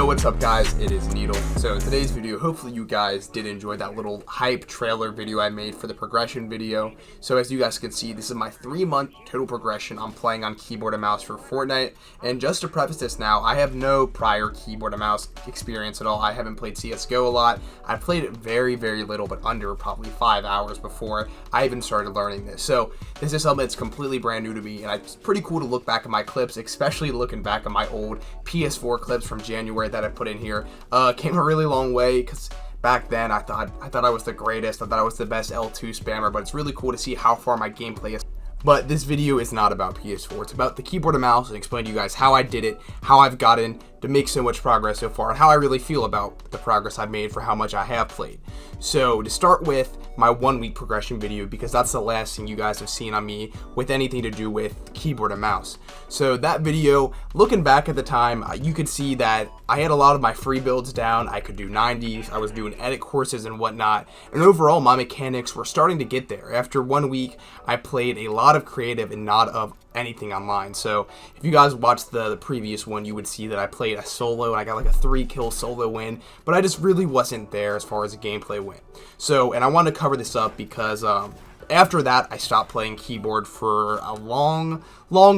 Yo, what's up guys, it is Needle. So in today's video, hopefully you guys did enjoy that little hype trailer video I made for the progression video. So as you guys can see, this is my 3-month total progression I'm playing on keyboard and mouse for Fortnite. And just to preface this now, I have no prior keyboard and mouse experience at all. I haven't played CSGO a lot. I played it very little, but under probably 5 hours before I even started learning this. So this is something that's completely brand new to me, and it's pretty cool to look back at my clips, especially looking back at my old PS4 clips from January that I put in here. Came a really long way because back then I thought I was the greatest. I thought I was the best L2 spammer, but it's really cool to see how far my gameplay is. But this video is not about PS4. It's about the keyboard and mouse and explain to you guys how I did it, how I've gotten to make so much progress so far, and how I really feel about the progress I've made for how much I have played. So to start with my 1-week progression video, because that's the last thing you guys have seen on me with anything to do with keyboard and mouse. So that video, looking back at the time, you could see that I had a lot of my free builds down. I could do 90s, I was doing edit courses and whatnot, and overall my mechanics were starting to get there. After 1 week, I played a lot of creative and not of anything online. So if you guys watched the previous one, you would see that I played a solo and I got like a 3-kill solo win, but I just really wasn't there as far as the gameplay went. So, and I wanted to cover this up because after that, I stopped playing keyboard for a long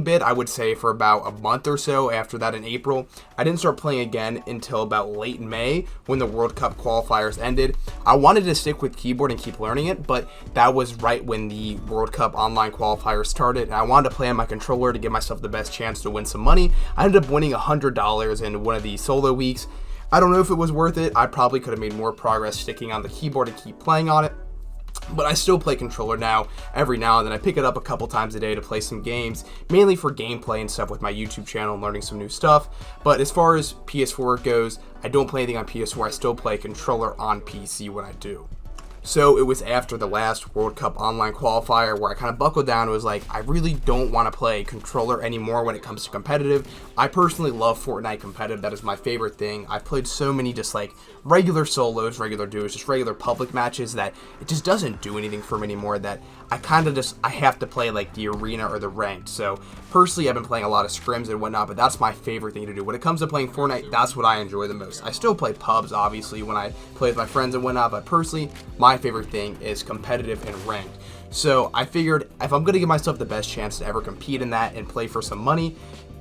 bit. I would say for about a month or so. After that, in April, I didn't start playing again until about late May when the World Cup qualifiers ended. I wanted to stick with keyboard and keep learning it, but that was right when the World Cup online qualifiers started, and I wanted to play on my controller to give myself the best chance to win some money. I ended up winning $100 in one of these solo weeks. I don't know if it was worth it. I probably could have made more progress sticking on the keyboard and keep playing on it. But I still play controller now. Every now and then I pick it up a couple times a day to play some games, mainly for gameplay and stuff with my YouTube channel and learning some new stuff. But as far as PS4 goes, I don't play anything on PS4. I still play controller on PC when I do. So it was after the last World Cup online qualifier where I kind of buckled down and was like, I really don't want to play controller anymore when it comes to competitive. I personally love Fortnite competitive. That is my favorite thing. I've played so many just like regular solos, regular duos, just regular public matches that it just doesn't do anything for me anymore, that I have to play like the arena or the ranked. So personally, I've been playing a lot of scrims and whatnot, but that's my favorite thing to do. When it comes to playing Fortnite, that's what I enjoy the most. I still play pubs, obviously, when I play with my friends and whatnot, but personally, my favorite thing is competitive and ranked. So I figured if I'm going to give myself the best chance to ever compete in that and play for some money,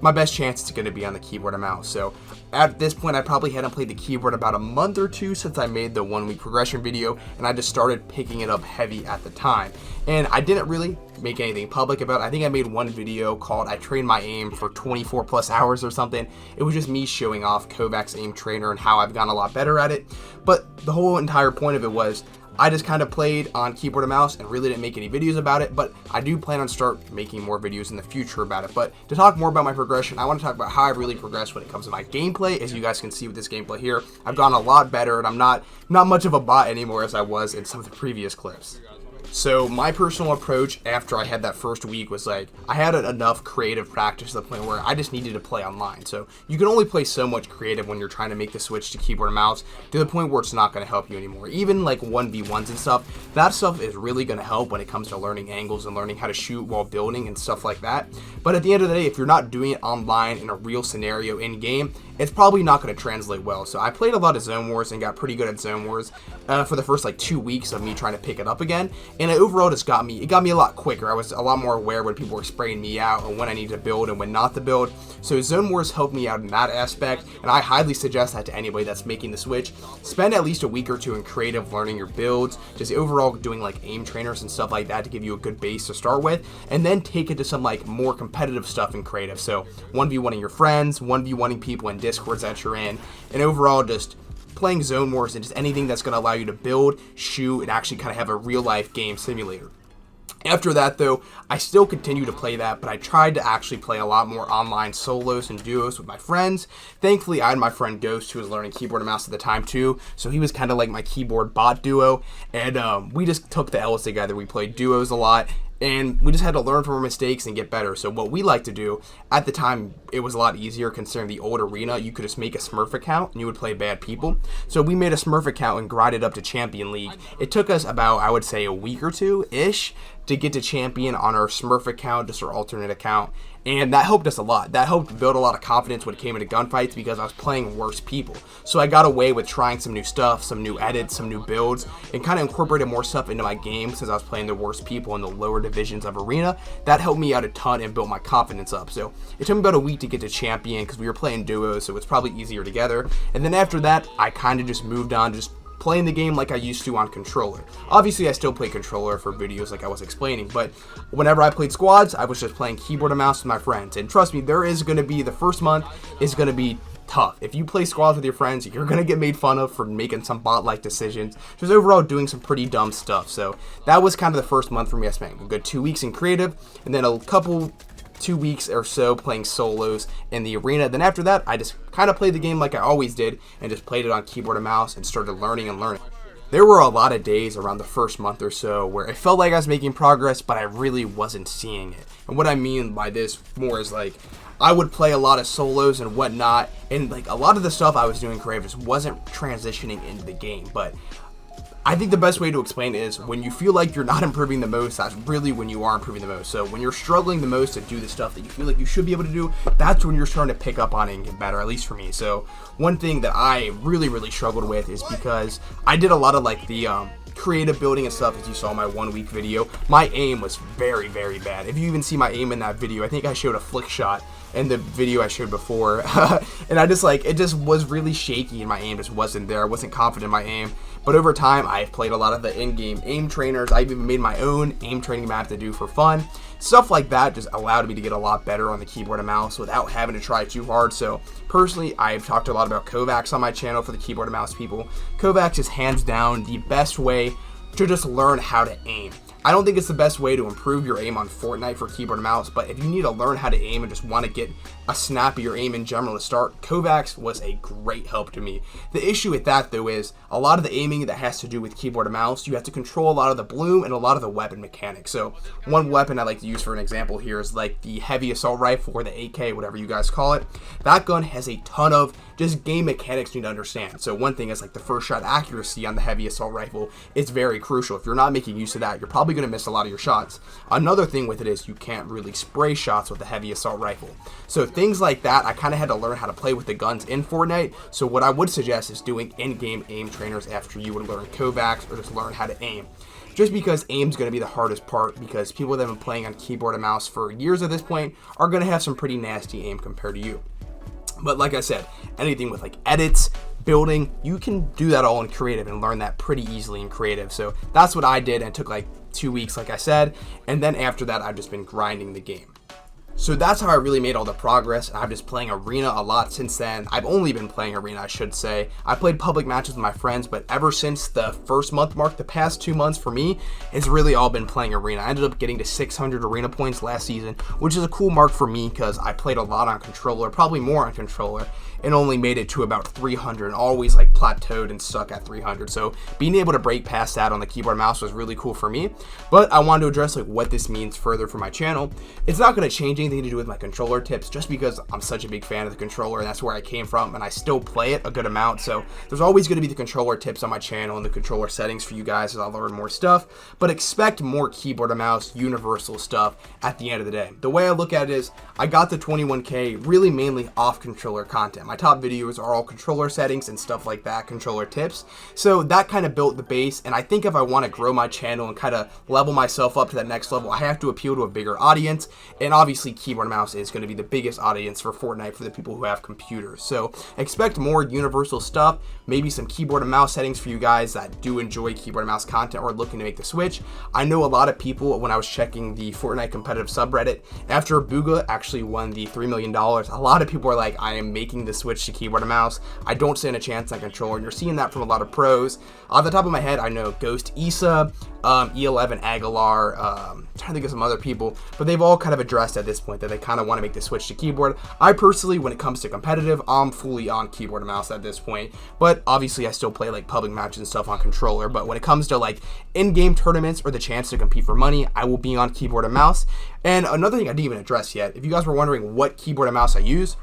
my best chance is going to be on the keyboard and mouse. So at this point, I probably hadn't played the keyboard about a month or two since I made the 1-week progression video, and I just started picking it up heavy at the time. And I didn't really make anything public about it. I think I made one video called I trained my aim for 24 plus hours or something. It was just me showing off Kovac's aim trainer and how I've gotten a lot better at it. But the whole entire point of it was I just kind of played on keyboard and mouse and really didn't make any videos about it, but I do plan on start making more videos in the future about it. But to talk more about my progression, I want to talk about how I've really progressed when it comes to my gameplay. As you guys can see with this gameplay here, I've gotten a lot better, and I'm not much of a bot anymore as I was in some of the previous clips. So my personal approach after I had that first week was like, I had enough creative practice to the point where I just needed to play online. So you can only play so much creative when you're trying to make the switch to keyboard and mouse, to the point where it's not going to help you anymore. Even like 1v1s and stuff, that stuff is really going to help when it comes to learning angles and learning how to shoot while building and stuff like that. But at the end of the day, if you're not doing it online in a real scenario in game, it's probably not going to translate well. So I played a lot of Zone Wars and got pretty good at Zone Wars for the first like 2 weeks of me trying to pick it up again. And it overall just got me a lot quicker. I was a lot more aware when people were spraying me out and when I need to build and when not to build. So Zone Wars helped me out in that aspect, and I highly suggest that to anybody that's making the switch. Spend at least a week or two in creative learning your builds, just overall doing like aim trainers and stuff like that to give you a good base to start with, and then take it to some like more competitive stuff in creative. So 1v1ing your friends, 1v1ing people in Discords that you're in, and overall just playing Zone Wars and just anything that's going to allow you to build, shoot, and actually kind of have a real-life game simulator. After that, though, I still continue to play that, but I tried to actually play a lot more online solos and duos with my friends. Thankfully, I had my friend Ghost, who was learning keyboard and mouse at the time, too, so he was kind of like my keyboard bot duo, and we just took the L's together. We played duos a lot, and we just had to learn from our mistakes and get better. So what we like to do, at the time, it was a lot easier considering the old arena. You could just make a Smurf account and you would play bad people. So we made a Smurf account and grinded up to Champion League. It took us about, I would say, a week or two-ish to get to champion on our Smurf account, just our alternate account, and that helped us a lot. That helped build a lot of confidence when it came into gunfights because I was playing worse people. So I got away with trying some new stuff, some new edits, some new builds, and kind of incorporated more stuff into my game since I was playing the worst people in the lower divisions of Arena. That helped me out a ton and built my confidence up. So it took me about a week to get to champion because we were playing duos, so it's probably easier together. And then after that, I kind of just moved on to just playing the game like I used to on controller. Obviously, I still play controller for videos like I was explaining, but whenever I played squads, I was just playing keyboard and mouse with my friends. And trust me, there is going to be, the first month is going to be tough. If you play squads with your friends, you're going to get made fun of for making some bot-like decisions, just overall doing some pretty dumb stuff. So that was kind of the first month for me. I spent a good 2 weeks in creative, and then a couple 2 weeks or so playing solos in the arena. Then after that, I just kind of played the game like I always did and just played it on keyboard and mouse and started learning and learning. There were a lot of days around the first month or so where it felt like I was making progress, but I really wasn't seeing it. And what I mean by this more is like, I would play a lot of solos and whatnot, and like a lot of the stuff I was doing creative just wasn't transitioning into the game. But I think the best way to explain it is when you feel like you're not improving the most, that's really when you are improving the most. So when you're struggling the most to do the stuff that you feel like you should be able to do, that's when you're starting to pick up on it and get better, at least for me. So one thing that I really struggled with is because I did a lot of like the creative building and stuff, as you saw in my 1 week video. My aim was very bad. If you even see my aim in that video, I think I showed a flick shot in the video I showed before. And I just like, it just was really shaky and my aim just wasn't there. I wasn't confident in my aim. But over time, I've played a lot of the in-game aim trainers. I've even made my own aim training map to do for fun. Stuff like that just allowed me to get a lot better on the keyboard and mouse without having to try too hard. So personally, I've talked a lot about Kovacs on my channel for the keyboard and mouse people. Kovacs is hands down the best way to just learn how to aim. I don't think it's the best way to improve your aim on Fortnite for keyboard and mouse, but if you need to learn how to aim and just want to get a snappier aim in general to start, Kovacs was a great help to me. The issue with that though is a lot of the aiming that has to do with keyboard and mouse, you have to control a lot of the bloom and a lot of the weapon mechanics. So one weapon I like to use for an example here is like the heavy assault rifle or the AK, whatever you guys call it. That gun has a ton of just game mechanics you need to understand. So one thing is like the first shot accuracy on the heavy assault rifle is very crucial. If you're not making use of that, you're probably going to miss a lot of your shots. Another thing with it is you can't really spray shots with the heavy assault rifle. So things like that, I kind of had to learn how to play with the guns in Fortnite. So what I would suggest is doing in-game aim trainers after you would learn Kovacs or just learn how to aim. Just because aim's going to be the hardest part, because people that have been playing on keyboard and mouse for years at this point are going to have some pretty nasty aim compared to you. But like I said, anything with like edits, building, you can do that all in creative and learn that pretty easily in creative. So that's what I did, and it took like 2 weeks, like I said, and then after that I've just been grinding the game. So that's how I really made all the progress. I've just playing Arena a lot since then. I've only been playing Arena, I should say. I played public matches with my friends, but ever since the first month mark, the past 2 months for me, it's really all been playing Arena. I ended up getting to 600 Arena points last season, which is a cool mark for me because I played a lot on controller, probably more on controller, and only made it to about 300 and always like plateaued and stuck at 300. So being able to break past that on the keyboard and mouse was really cool for me. But I wanted to address like what this means further for my channel. It's not going to change anything to do with my controller tips, just because I'm such a big fan of the controller and that's where I came from, and I still play it a good amount. So there's always going to be the controller tips on my channel and the controller settings for you guys as I learn more stuff. But expect more keyboard and mouse universal stuff at the end of the day. The way I look at it is I got the 21K really mainly off controller content. My top videos are all controller settings and stuff like that, controller tips. So that kind of built the base, and I think if I want to grow my channel and kind of level myself up to that next level, I have to appeal to a bigger audience, and obviously keyboard and mouse is going to be the biggest audience for Fortnite for the people who have computers. So expect more universal stuff, maybe some keyboard and mouse settings for you guys that do enjoy keyboard and mouse content or looking to make the switch. I know a lot of people, when I was checking the Fortnite competitive subreddit, after Booga actually won the $3 million, a lot of people are like, I am making the switch to keyboard and mouse. I don't stand a chance on controller, and you're seeing that from a lot of pros. Off the top of my head, I know Ghost Issa, E11 Aguilar, I'm trying to think of some other people, but they've all kind of addressed at this point that they kind of want to make the switch to keyboard. I personally, when it comes to competitive, I'm fully on keyboard and mouse at this point, but obviously I still play like public matches and stuff on controller. But when it comes to like in-game tournaments or the chance to compete for money, I will be on keyboard and mouse. And another thing I didn't even address yet, if you guys were wondering what keyboard and mouse I use,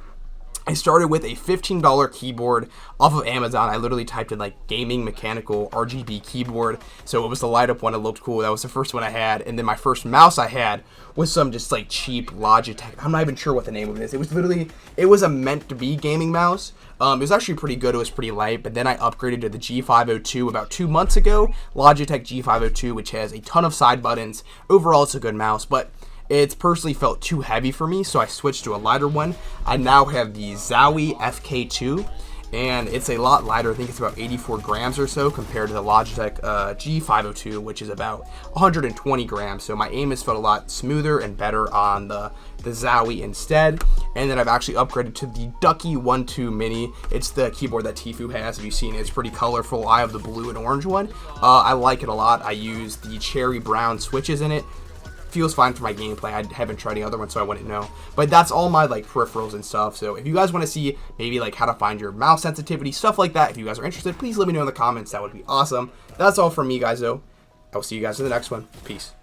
I started with a $15 keyboard off of Amazon. I literally typed in like gaming mechanical RGB keyboard. So it was the light up one. It looked cool. That was the first one I had. And then my first mouse I had was some just like cheap Logitech. I'm not even sure what the name of it is. It was a meant to be gaming mouse. It was actually pretty good. It was pretty light. But then I upgraded to the G502 about 2 months ago. Logitech G502, which has a ton of side buttons. Overall, it's a good mouse. But it's personally felt too heavy for me, so I switched to a lighter one. I now have the Zowie FK2, and it's a lot lighter. I think it's about 84 grams or so compared to the Logitech G502, which is about 120 grams. So my aim has felt a lot smoother and better on the Zowie instead. And then I've actually upgraded to the Ducky 1-2 Mini. It's the keyboard that Tfue has. If you've seen it, it's pretty colorful. I have the blue and orange one. I like it a lot. I use the cherry brown switches in it. Feels fine for my gameplay. I haven't tried any other one, so I wouldn't know. But that's all my like peripherals and stuff. So if you guys want to see maybe like how to find your mouse sensitivity, stuff like that, if you guys are interested, please let me know in the comments. That would be awesome. That's all from me, guys, though. I'll see you guys in the next one. Peace.